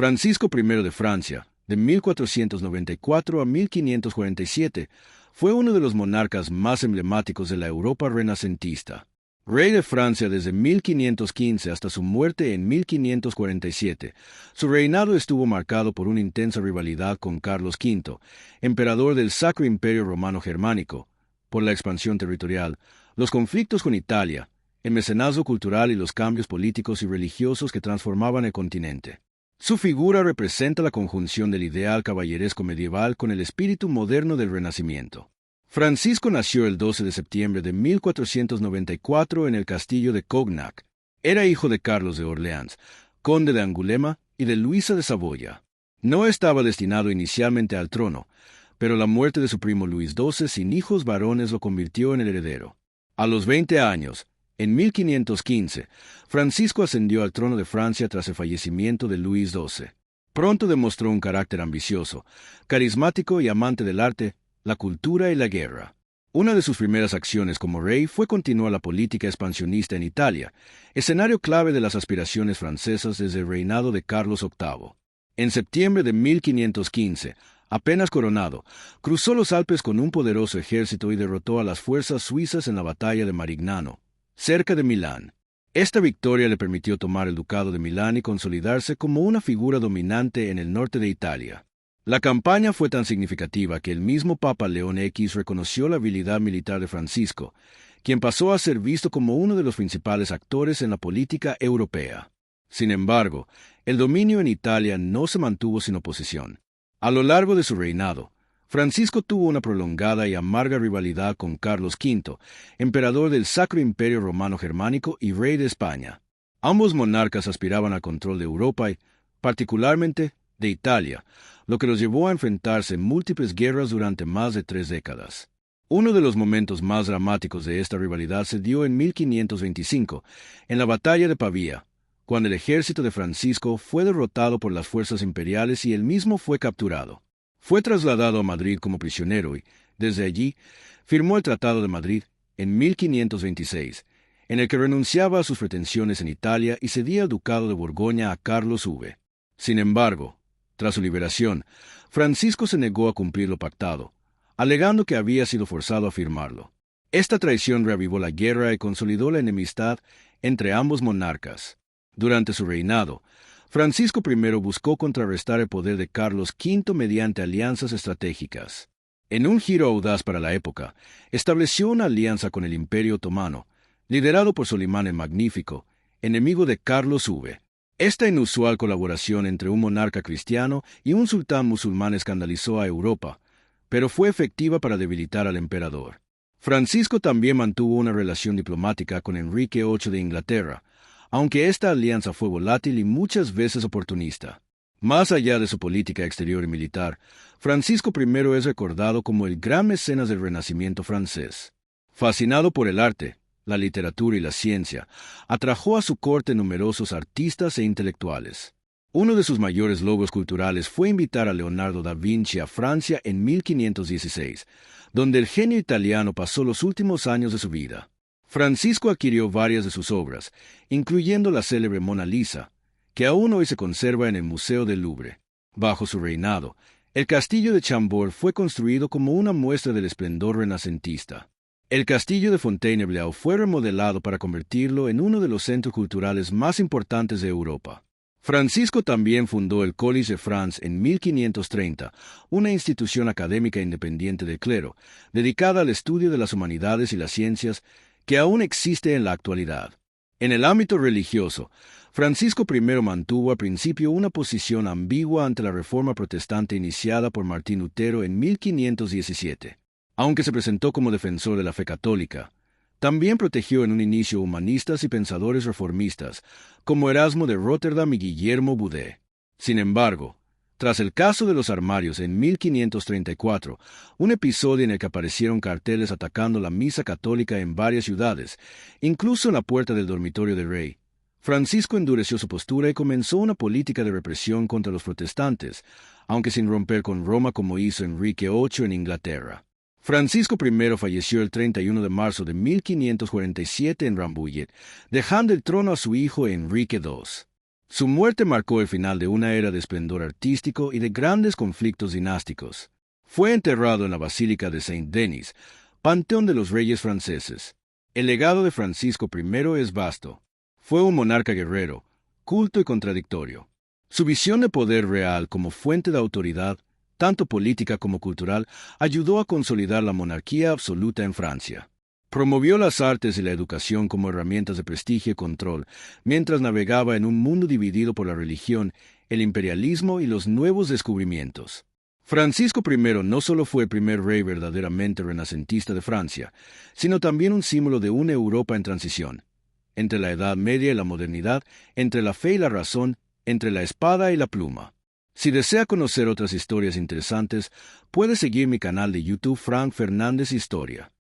Francisco I de Francia, de 1494 a 1547, fue uno de los monarcas más emblemáticos de la Europa renacentista. Rey de Francia desde 1515 hasta su muerte en 1547, su reinado estuvo marcado por una intensa rivalidad con Carlos V, emperador del Sacro Imperio Romano Germánico, por la expansión territorial, los conflictos con Italia, el mecenazgo cultural y los cambios políticos y religiosos que transformaban el continente. Su figura representa la conjunción del ideal caballeresco medieval con el espíritu moderno del Renacimiento. Francisco nació el 12 de septiembre de 1494 en el castillo de Cognac. Era hijo de Carlos de Orleans, conde de Angulema y de Luisa de Saboya. No estaba destinado inicialmente al trono, pero la muerte de su primo Luis XII sin hijos varones lo convirtió en el heredero. A los 20 años, en 1515, Francisco ascendió al trono de Francia tras el fallecimiento de Luis XII. Pronto demostró un carácter ambicioso, carismático y amante del arte, la cultura y la guerra. Una de sus primeras acciones como rey fue continuar la política expansionista en Italia, escenario clave de las aspiraciones francesas desde el reinado de Carlos VIII. En septiembre de 1515, apenas coronado, cruzó los Alpes con un poderoso ejército y derrotó a las fuerzas suizas en la batalla de Marignano, cerca de Milán. Esta victoria le permitió tomar el ducado de Milán y consolidarse como una figura dominante en el norte de Italia. La campaña fue tan significativa que el mismo Papa León X reconoció la habilidad militar de Francisco, quien pasó a ser visto como uno de los principales actores en la política europea. Sin embargo, el dominio en Italia no se mantuvo sin oposición. A lo largo de su reinado, Francisco tuvo una prolongada y amarga rivalidad con Carlos V, emperador del Sacro Imperio Romano Germánico y rey de España. Ambos monarcas aspiraban al control de Europa y, particularmente, de Italia, lo que los llevó a enfrentarse en múltiples guerras durante más de 3 décadas. Uno de los momentos más dramáticos de esta rivalidad se dio en 1525, en la batalla de Pavía, cuando el ejército de Francisco fue derrotado por las fuerzas imperiales y él mismo fue capturado. Fue trasladado a Madrid como prisionero y, desde allí, firmó el Tratado de Madrid en 1526, en el que renunciaba a sus pretensiones en Italia y cedía el ducado de Borgoña a Carlos V. Sin embargo, tras su liberación, Francisco se negó a cumplir lo pactado, alegando que había sido forzado a firmarlo. Esta traición reavivó la guerra y consolidó la enemistad entre ambos monarcas. Durante su reinado, Francisco I buscó contrarrestar el poder de Carlos V mediante alianzas estratégicas. En un giro audaz para la época, estableció una alianza con el Imperio Otomano, liderado por Solimán el Magnífico, enemigo de Carlos V. Esta inusual colaboración entre un monarca cristiano y un sultán musulmán escandalizó a Europa, pero fue efectiva para debilitar al emperador. Francisco también mantuvo una relación diplomática con Enrique VIII de Inglaterra, aunque esta alianza fue volátil y muchas veces oportunista. Más allá de su política exterior y militar, Francisco I es recordado como el gran mecenas del Renacimiento francés. Fascinado por el arte, la literatura y la ciencia, atrajo a su corte numerosos artistas e intelectuales. Uno de sus mayores logros culturales fue invitar a Leonardo da Vinci a Francia en 1516, donde el genio italiano pasó los últimos años de su vida. Francisco adquirió varias de sus obras, incluyendo la célebre Mona Lisa, que aún hoy se conserva en el Museo del Louvre. Bajo su reinado, el castillo de Chambord fue construido como una muestra del esplendor renacentista. El castillo de Fontainebleau fue remodelado para convertirlo en uno de los centros culturales más importantes de Europa. Francisco también fundó el Collège de France en 1530, una institución académica independiente del clero, dedicada al estudio de las humanidades y las ciencias, que aún existe en la actualidad. En el ámbito religioso, Francisco I mantuvo al principio una posición ambigua ante la reforma protestante iniciada por Martín Lutero en 1517. Aunque se presentó como defensor de la fe católica, también protegió en un inicio humanistas y pensadores reformistas, como Erasmo de Róterdam y Guillermo Boudet. Sin embargo, tras el caso de los armarios en 1534, un episodio en el que aparecieron carteles atacando la misa católica en varias ciudades, incluso en la puerta del dormitorio del rey, Francisco endureció su postura y comenzó una política de represión contra los protestantes, aunque sin romper con Roma como hizo Enrique VIII en Inglaterra. Francisco I falleció el 31 de marzo de 1547 en Rambouillet, dejando el trono a su hijo Enrique II. Su muerte marcó el final de una era de esplendor artístico y de grandes conflictos dinásticos. Fue enterrado en la Basílica de Saint-Denis, panteón de los reyes franceses. El legado de Francisco I es vasto. Fue un monarca guerrero, culto y contradictorio. Su visión de poder real como fuente de autoridad, tanto política como cultural, ayudó a consolidar la monarquía absoluta en Francia. Promovió las artes y la educación como herramientas de prestigio y control, mientras navegaba en un mundo dividido por la religión, el imperialismo y los nuevos descubrimientos. Francisco I no solo fue el primer rey verdaderamente renacentista de Francia, sino también un símbolo de una Europa en transición, entre la Edad Media y la modernidad, entre la fe y la razón, entre la espada y la pluma. Si desea conocer otras historias interesantes, puede seguir mi canal de YouTube Frank Fernández Historia.